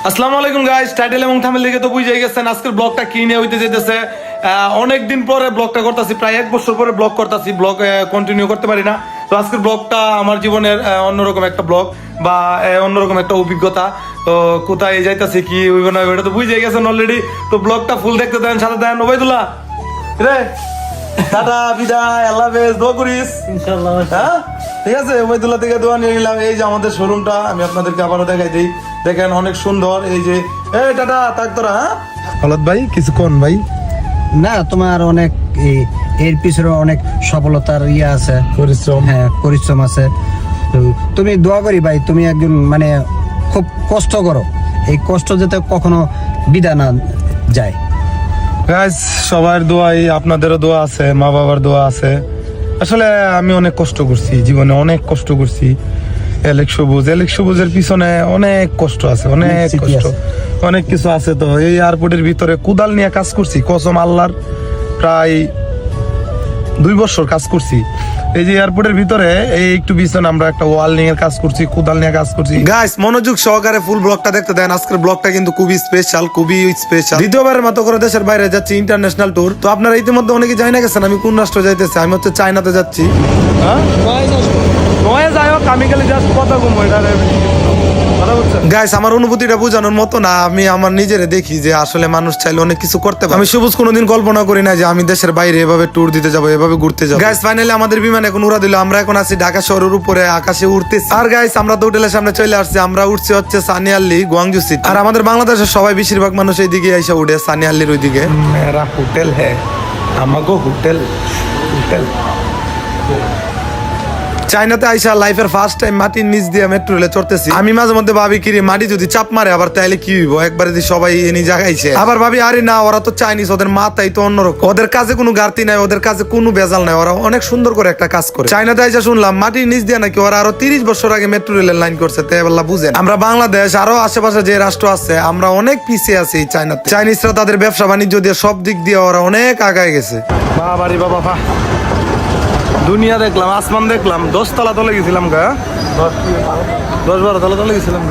আসসালামু আলাইকুম guys, title এবং থাম্বনেল দেখে তো বুঝেই গেছেন আজকের ব্লগটা কি নিয়ে হইতে যেতেছে। অনেক দিন পরে ব্লগটা করতেছি, প্রায় 1 বছর পরে ব্লগ করতেছি, ব্লগ কন্টিনিউ করতে পারি না। তো আজকের ব্লগটা আমার জীবনের অন্যরকম একটা ব্লগ বা অন্যরকম একটা অভিজ্ঞতা। তো কোথায় যাইতাছি কি হইব না এটা তো বুঝেই গেছেন অলরেডি। তো ব্লগটা ফুল দেখতে দেন, সাথে দেন। ওবাইদুল্লাহ রে টাটা, বিদায়, আল্লাহ হাফেজ, দোয়া করিস ইনশাআল্লাহ। হ্যাঁ ঠিক আছে, ওবাইদুল্লাহ থেকে দোয়া নিয়ে নিলাম। এই যে আমাদের শোরুমটা আমি আপনাদেরকে আবারও দেখাই দিই, দেখেন অনেক সুন্দর। এই যে এই টাটা থাক তোরা। হ্যাঁ হলদ ভাই কিছু কোন ভাই না, তোমার অনেক এর পিছনে অনেক সফলতার আছে, পরিশ্রম। হ্যাঁ পরিশ্রম আছে। তো তুমি দোয়া করি ভাই, তুমি একজন মানে খুব কষ্ট করো, এই কষ্ট যাতে কখনো বিদা না যায়। গাইস সবার দোয়াই, আপনাদেরও দোয়া আছে, মা বাবার দোয়া আছে। আসলে আমি অনেক কষ্ট করছি জীবনে, অনেক কষ্ট করছি। এলেক সবুজের পিছনে অনেক কষ্ট আছে, অনেক কষ্ট, অনেক কিছু আছে। তো এই এয়ারপোর্টের ভিতরে কুদাল নিয়ে কাজ করছি, কসম আল্লাহর, প্রায় 2 বছর কাজ করছি। এই যে এয়ারপোর্টের ভিতরে এই একটু পিছনে আমরা একটা ওয়াল নিয়ে কাজ করছি, কুদাল নিয়ে কাজ করছি। গাইস মনোযোগ সহকারে ফুল ব্লগটা দেখতে দেন। আজকের ব্লগটা কিন্তু খুবই স্পেশাল, খুবই স্পেশাল। দ্বিতীয়বারের মতো করে দেশের বাইরে যাচ্ছি, ইন্টারন্যাশনাল ট্যুর। তো আপনারা ইতিমধ্যে অনেকে জানা গেছেন আমি কোন রাষ্ট্র যাইতেছি। আমি হচ্ছে চায়নাতে যাচ্ছি। গাইস আমার অনুভূতিটা বোঝানোর মতো না, আমি আমার নিজেরে দেখি যে আসলে মানুষ চাইলে অনেক কিছু করতে পারে। আমি সবুজ কোনোদিন কল্পনা করি না যে আমি দেশের বাইরে এভাবে ট্যুর দিতে যাবো, এভাবে ঘুরতে যাবো। গাইস ফাইনালি আমাদের বিমান এখন উড়া দিল, আমরা এখন আছি ঢাকা শহরের উপরে আকাশে উঠতেছি। আর গাইস আমরা তো হোটেলের সামনে চলে আসছি, আমরা উঠছি হচ্ছে সানিয়াল্লি গুয়াংজু সিটি। আর আমাদের বাংলাদেশের সবাই বেশিরভাগ মানুষ এইদিকে এসে উঠে সানিয়াল্লির ওইদিকে। মেরা হোটেল হ্যাঁ, আমাগো হোটেল হোটেল। চায়নাতে আইসা লাইফের ফার্স্ট টাইম মাটির নিচ দিয়ে মেট্রো রেলে চড়তেছি। আমি মাঝে মধ্যে ভাবি কি রে, মাটি যদি চাপ মারে আবার তাইলে কি হইব, একবারে যদি সবাই এনে জাগাইছে। আবার ভাবি আরে না, ওরা তো চাইনিজ, ওদের মাথাই তো অন্যরকম, ওদের কাজে কোনো ঘাটতি নাই, ওদের কাজে কোনো ভেজাল নাই, ওরা অনেক সুন্দর করে একটা কাজ করে। চায়নাতে আইসা শুনলাম মাটির নিচ দিয়ে নাকি ওরা আরো 30 বছর আগে মেট্রো রেলের লাইন করছে। তাই বললা বুঝেন, আমরা বাংলাদেশ আরো আশেপাশে যে রাষ্ট্র আছে আমরা অনেক পিছিয়ে আছি এই চায়নাতে। চাইনিজরা তাদের ব্যবসা বাণিজ্য দিয়ে সব দিক দিয়ে ওরা অনেক আগায় গেছে। বাবা রে বাবা, দুনিয়া দেখলাম, আসমান দেখলাম, 10 তলা তলে গেছিলাম গা, 10-12 তলা তলে গেছিলাম।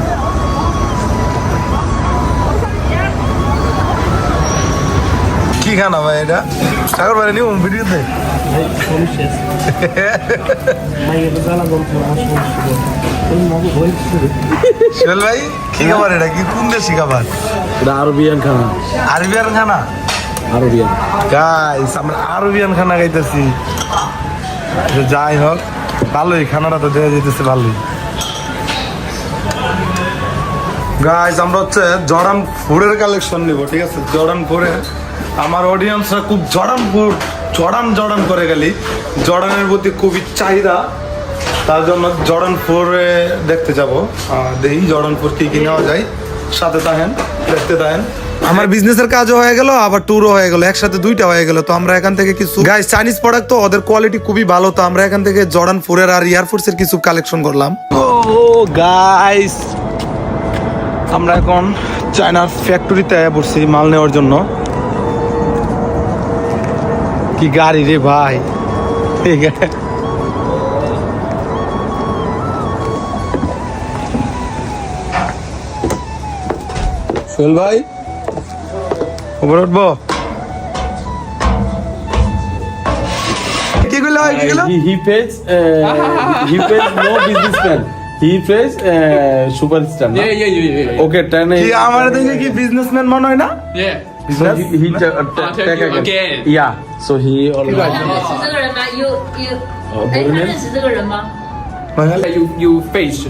কি খানা ভাই এটা? সাগর ভাই নিউ ভিডিওতে সোহেল ভাই কি খাবার এটা? কি কোন দেশি খাবার? এটা আরবিয়ান খানা। আরবিয়ান খানা? আরবিয়ান গাইস আমরা আরবিয়ান খানা খাইতেছি। যাই হোক ভালোই, খানাটা তো দেওয়া যেতেছে ভালোই। গাইস আমরা হচ্ছে জর্ডান ফুডের কালেকশন নিব, ঠিক আছে? জর্ডান ফুডের আমার অডিয়েন্সরা খুব জর্ডান ফুড জর্ডান করে গেলি, জর্ডানের প্রতি খুবই চাহিদা, তার জন্য জর্ডান ফোরে দেখতে যাব। দেখি জর্ডান ফোর কি নেওয়া যায়, সাথে থাকেন, দেখতে থাকেন। আমার বিজনেসের কাজও হয়ে গেল, আবার ট্যুরও হয়ে গেল, একসাথে দুইটা হয়ে গেল। তো আমরা এখান থেকে কিছু গাইস চাইনিজ প্রোডাক্ট, তো ওদের কোয়ালিটি খুবই ভালো, তো আমরা এখান থেকে জর্ডান ফোরের আর এয়ারফোর্স এর কিছু কালেকশন করলাম। ও গাইস আমরা এখন চায়নার ফ্যাক্টরিতে বসছি মাল নেওয়ার জন্য। কি গাড়ি রে ভাই, ঠিক আছে সোহেল ভাই উপরে উঠবো? কি গুলো কি গুলো? He pays no businessman. He pays superstar. No? Yeah. Okay, 10. কি আমার দেখে কি বিজনেসম্যান মনে হয় না? Yeah. So he take again. Yeah. So he already. 是这个人吗？哎，他认识这个人吗？ You face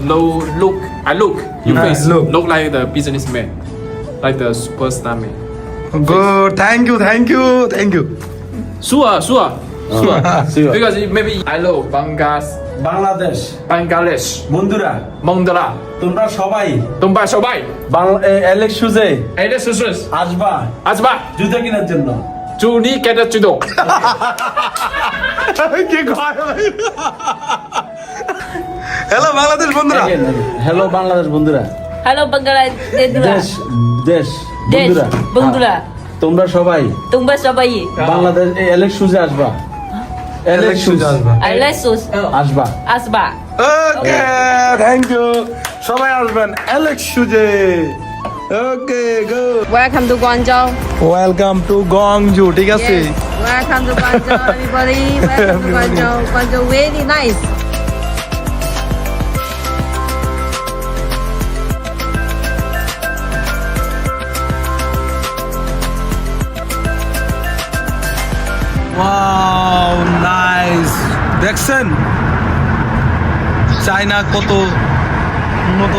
look. I look. You face look. like the businessman, like the superstar man. Good, thank you. Sure. See you. Because maybe I know Bangladesh বন্ধুরা, Mandala. তোমরা সবাই Tumba Shobai. Alex সুজে Ede Susus. আসবা Asba. জুতা কেনার জন্য। Juni Keda Judo. কি কয় ভাই? হ্যালো বাংলাদেশ বন্ধুরা, হ্যালো বাংলাদেশ বন্ধুরা, Hello Bangladesh. দেশ বন্ধুরা, বন্ধুরা তোমরা সবাই তোমরা সবাই বাংলাদেশ অ্যালেক্স সুজে আসবা। অ্যালেক্স সুজে আইলাসুস আসবা। আসবা। Okay thank you. সবাই আসবেন অ্যালেক্স সুজে। Okay go Welcome to Guangzhou. Welcome to Guangzhou ঠিক আছে Yes. Welcome to Guangzhou, everybody. Welcome to Guangzhou. Guangzhou very nice. Wow nice দেখছেন চায়না কত উন্নত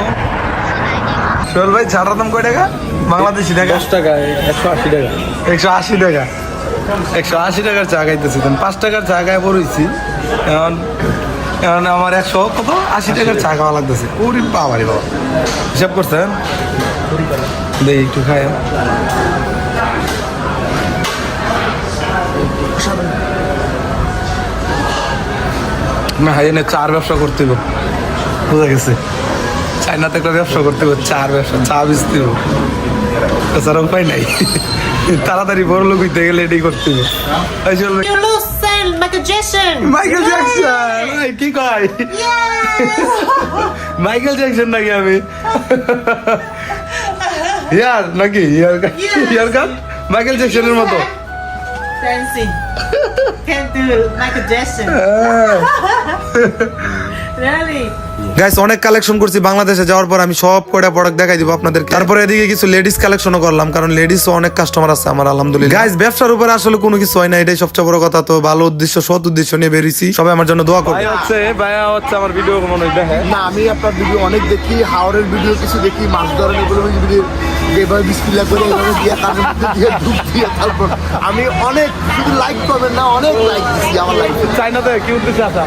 সোহেল ভাই ছাড়ার দাম কয় টাকা বাংলাদেশি টাকা 10 টাকা 180 টাকা 180 টাকা 180 টাকার চা খাইতেছি 5 টাকার চা খাই পড়েছি এখন এখন আমার 100 কত 80 টাকার চা খাওয়া লাগতেছে ওরে বাবা রে বাবা হিসাব করছেন দেই একটু খাই না হাইনে চার ব্যবসা করতে হবে বুঝা গেছে চাইনাতে একটা ব্যবসা করতে হবে চার ব্যবসা চা বেচতে হবে তাছাড়া উপায় নাই তাড়াতাড়ি বড় লোক হইতে গেলে এটাই করতে হবে এই চল You look same Michael Jackson. Michael Jackson এই কি কয় মাইকেল জ্যাকসন নাকি আমি ইয়ার নাকি ইয়ার গান মাইকেল জ্যাকসনের মতো Fancy. Can't do Michael Jackson. Really? Guys অনেক কালেকশন করছি বাংলাদেশে যাওয়ার পর আমি সব কয়টা প্রোডাক্ট দেখাই দিব আপনাদেরকে তারপরে এদিকে কিছু লেডিস কালেকশনও করলাম কারণ লেডিসও অনেক কাস্টমার আছে আমার আলহামদুলিল্লাহ গাইস ব্যবসার উপরে আসলে কোনো কিছু হয় না এটাই সবচেয়ে বড় কথা তো ভালো উদ্দেশ্য সৎ উদ্দেশ্য নিয়ে বেরিয়েছি সবাই আমার জন্য দোয়া করবে ভাইয়া হচ্ছে আমার ভিডিও মনে হয় দেখে না আমি আপনার ভিডিও অনেক দেখি হাওড়ের ভিডিও কিছু দেখি মাছ ধরেন এগুলো ভিডিও যেভাবে বিসমিল্লাহ করে এইভাবে দিয়ে কাজের মধ্যে দিয়ে ডুব দিয়ে তারপর আমি অনেক শুধু লাইক করবেন না অনেক লাইক দিচ্ছি আমার লাইফে চাইনাতে কি উদ্দেশ্যে আসা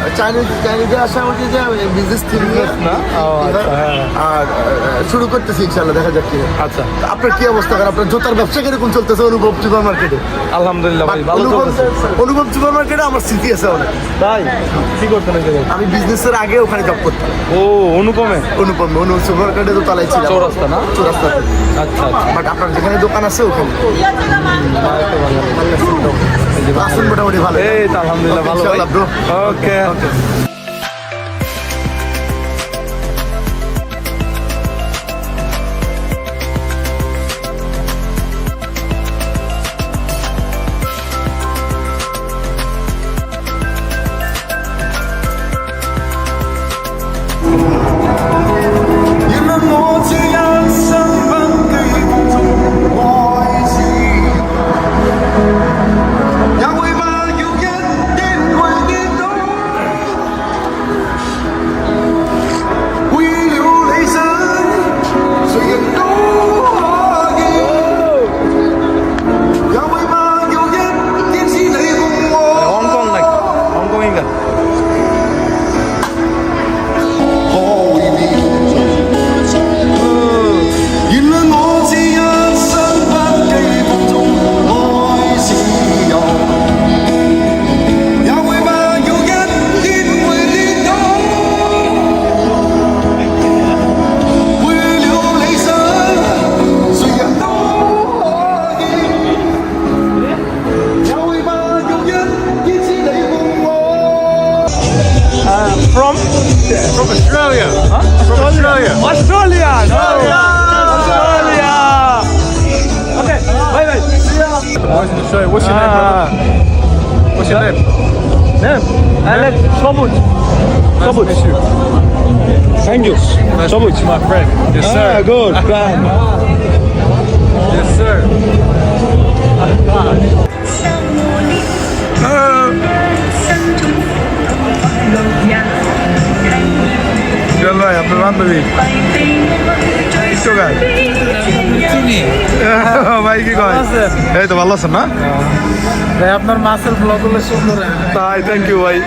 চাইনিজে আসা আমাকে যে বিজনেস থিম না আর শুরু করতেছি ইনশাল্লাহ দেখা যাক কি হয়। আচ্ছা আপনার কি অবস্থা কারণ আপনার জুতার ব্যবসা কিরকম চলতেছে অনুভব সুপার মার্কেটে আলহামদুলিল্লাহ ভাই ভালো চলতেছে অনুভব সুপার মার্কেটে আমার স্মৃতি আছে অনেক তাই কি করতেন আমি বিজনেসের আগে ওখানে জব করতাম ও অনুপমে অনুপম সুপার মার্কেটে তো তালাই ছিল চৌরাস্তা না চৌরাস্তাতে আচ্ছা আচ্ছা বাট আপনার যেখানে দোকান আছে ওখানে আসুন মোটামুটি ভালো এই তো আলহামদুলিল্লাহ ভালো ইনশাআল্লাহ ব্রো ওকে হংকং নাকি Hong Kong ইঙ্গা From Australia. Huh? From Australia. Australia. Australia. Okay. Bye bye. What's your name, brother? What's your name? Name? Alex Sobuch. Sobuch. Thank you. Nice to meet you, my friend. Yes, sir. Good. Plan. Yes, sir. চল ভাই আপনার বান্ধবী ভাই কি কয় এই তো ভালো আছেন না ভাই আপনার মাছের ব্লগ হলে সুন্দর তাই থ্যাংক ইউ ভাই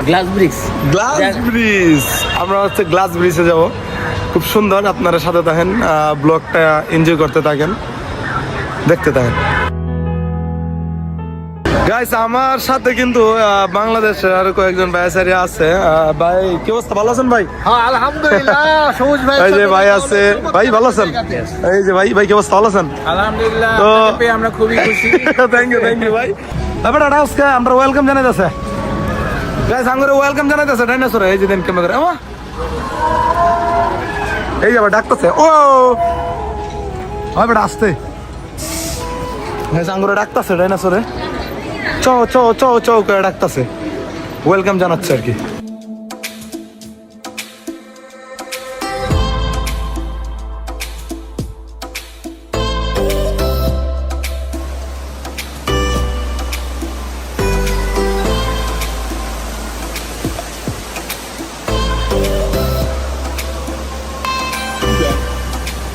গ্লাস ব্রিক্স গ্লাস ব্রিজ আমরা হচ্ছে গ্লাস ব্রিজে যাব খুব সুন্দর আপনারা সাথে থাকেন ব্লগটা এনজয় করতে থাকেন দেখতে থাকেন গাইস আমার সাথে কিন্তু বাংলাদেশের আরো কয়েকজন ভাইসারি আছে ভাই কি অবস্থা ভালো আছেন ভাই হ্যাঁ আলহামদুলিল্লাহ সবুজ ভাই এই যে ভাই আছে ভাই ভালো আছেন এই যে ভাই কি অবস্থা ভালো আছেন আলহামদুলিল্লাহ তো আপনাকে পেয়ে আমরা খুবই খুশি থ্যাংক ইউ ভাই এবার আজকে আমরা ওয়েলকাম জানাইতেছে গাইস আঙ্গুরে ওয়েলকাম জানাইতেছে ডাইনোসর এই যে দেন ক্যামেরা আমা এই যাবে ডাকতেছে ও হয় বেটা আসতে আঙ্গুরে ডাকতেছে ডাইনোসরে চ চ চ চ করে ডাকতেছে ওয়েলকাম জানাচ্ছে আর কি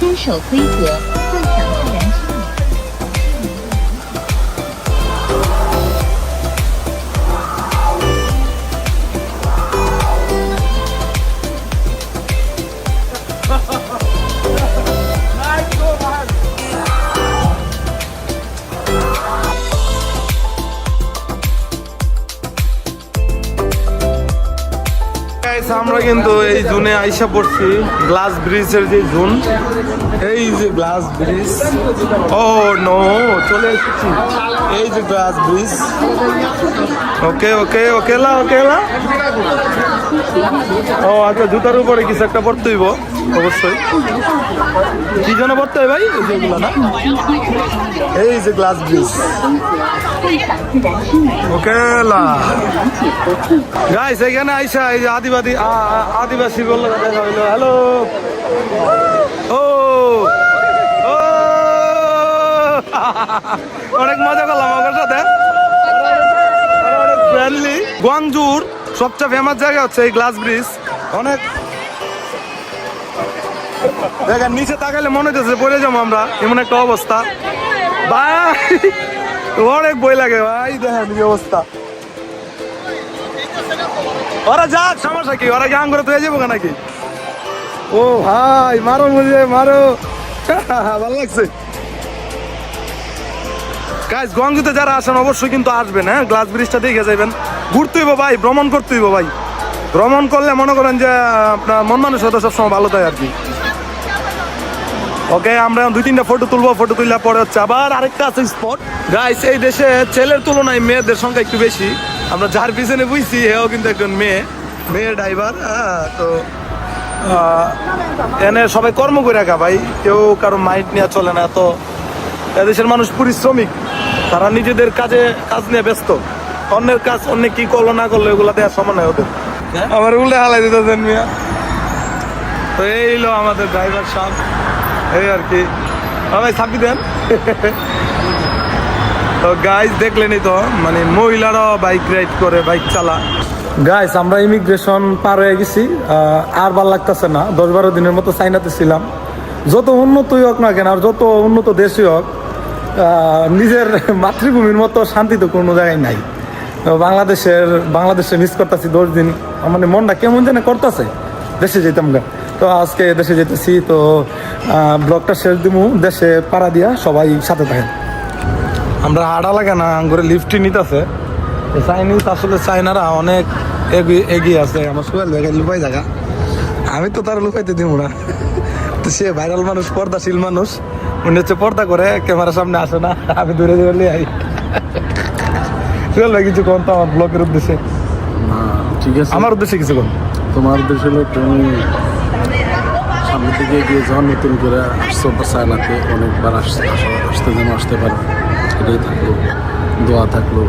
遵守规则，共享自然生命。 Guys, আমরা কিন্তু এই জোনে আইসা পড়ছি গ্লাস ব্রিজের যে জোন এই যে গ্লাস ব্রিজ ও নো চলে এসেছি এই যে গ্লাস ব্রিজ ওকে ওকে ওকেলা ওকেলা ও আচ্ছা জুতার উপরে কিছু একটা পড়তে হইব অবশ্যই কি জন্য পড়তে হয় ভাই এই যেগুলো না এই যে গ্লাস ব্রিজ ওকেলা গাইস এখানে আইসা এই যে আদিবাসী বললো দেখা হইলো হ্যালো ও ও অনেক মজা করলাম আমার সাথে অনেক ফ্রেন্ডলি গোয়াংজুর সবচেয়ে ফেমাস জায়গা হচ্ছে এই গ্লাস ব্রিজ অনেক দেখেন নিচে তাকাইলে মনে হচ্ছে পড়ে যাবো আমরা এমন একটা অবস্থা ভাই অনেক বই লাগে ভাই দেখেন এই অবস্থা ওরা যাক সমস্যা কি ওরা গান করে তুই যাবো নাকি ও ভাই মারো মুঝে মারো ভালো লাগছে গাইস গঞ্জুতে যারা আসেন অবশ্যই কিন্তু আসবেন হ্যাঁ গ্লাস ব্রিজটা দেখে যাবেন ঘুরতে হইব ভাই ভ্রমণ করতে হইব ভাই ভ্রমণ করলে মনে করেন যে আপনার মন মানুষ হয়তো সবসময় ভালো থাকে আর কি ওকে আমরা 2-3টা ফটো তুলবো ফটো তুললে পরে হচ্ছে আবার আরেকটা আছে স্পট গাইস এই দেশে ছেলের তুলনায় মেয়েদের সংখ্যা একটু বেশি আমরা যার পিছনে বুঝছি হেও কিন্তু একজন মেয়ে ড্রাইভার তো এনে সবাই কর্ম করে রাখা ভাই কেউ কারো মাইন্ড নিয়ে চলে না তো এদেশের মানুষ পরিশ্রমিক তারা নিজেদের কাজ নিয়ে ব্যস্ত অন্যের কাজ অন্য কি করলো না করলো এগুলা দেওয়ার সময় নাই ওদের আমার উল্টে হালাই দিতেছেন মিয়া তো এই হলো আমাদের ড্রাইভার সাহেব এই আর কি ভাই ছাপি দেন তো গাইস দেখলেনই তো মানে মহিলারাও বাইক রাইড করে বাইক চালা গাইস আমরা ইমিগ্রেশন পার হয়ে গেছি আর ভালো লাগতেছে না 10-12 দিনের মতো চাইনাতে ছিলাম যত উন্নতই হোক না কেন আর যত উন্নত দেশই হোক নিজের মাতৃভূমির মতো শান্তি তো কোনো জায়গায় নাই বাংলাদেশে মিস করতেছি 10 দিন মানে মনটা কেমন যেন করতেছে দেশে যেতাম গা তো আজকে দেশে যেতেছি তো ব্লগটা শেষ দিমু দেশে পাড়া দিয়া সবাই সাথে থাকেন আমরা হাঁটা লাগে না করে লিফটই নিতেছে চাইনিজ আসলে চাইনারা অনেক এগিয়ে আছে আমার সোহেল ভাই লুকাই জায়গা আমি তো তার লুকাইতে দিব না তো সে ভাইরাল মানুষ পর্দাশীল মানুষ উনি হচ্ছে পর্দা করে ক্যামেরার সামনে আসে না আমি দূরে দূরে আই সোহেল ভাই কিছু কোন তো আমার ব্লগের উদ্দেশ্যে ঠিক আছে আমার উদ্দেশ্যে কিছু কোন তোমার উদ্দেশ্য হলো তুমি সামনে থেকে গিয়ে যখন নতুন করে আসছো চায়নাতে অনেকবার আসতে যেন আসতে পারো এটাই থাকলো দোয়া থাকলো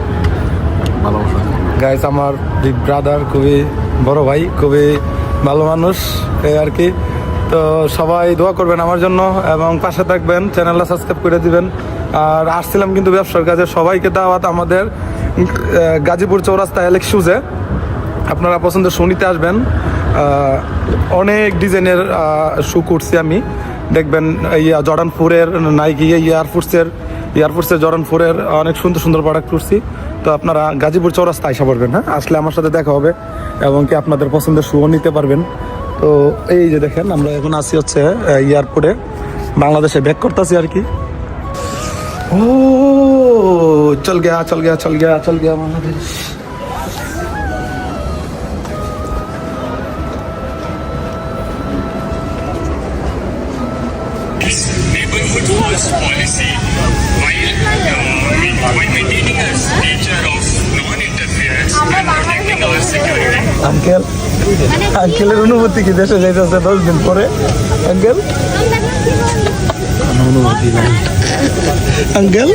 ভালোবাসা গাইস আমার বিগ ব্রাদার খুবই বড় ভাই খুবই ভালো মানুষ এই আর কি তো সবাই দোয়া করবেন আমার জন্য এবং পাশে থাকবেন চ্যানেলটা সাবস্ক্রাইব করে দিবেন আর আসছিলাম কিন্তু ব্যবসার কাজে সবাইকে দাওয়াত আমাদের গাজীপুর চৌরাস্তা এলেক্স শুজে আপনারা পছন্দের শু নিতে আসবেন অনেক ডিজাইনের শু করছি আমি দেখবেন জর্ডান 4-এর নাইকি এয়ারফোর্সের জর্ডান 4-এর অনেক সুন্দর সুন্দর প্রোডাক্ট করছি তো আপনারা গাজীপুর চৌরাস্তা আইসা পারবেন হ্যাঁ আসলে আমার সাথে দেখা হবে এবং কি আপনাদের পছন্দের শুও নিতে পারবেন তো এই যে দেখেন আমরা এখন আসি হচ্ছে এয়ারপোর্টে বাংলাদেশে ব্যাক করতেছি আর কি ও চল গিয়া Bangladesh Neighborhood first policy while maintaining a nature of non-interference and protecting our security. আঙ্কেলের অনুভূতি কি দেশে যাইতেছে 10 দিন পরে আঙ্কেল কোনো অনুমতি নাই আঙ্কেল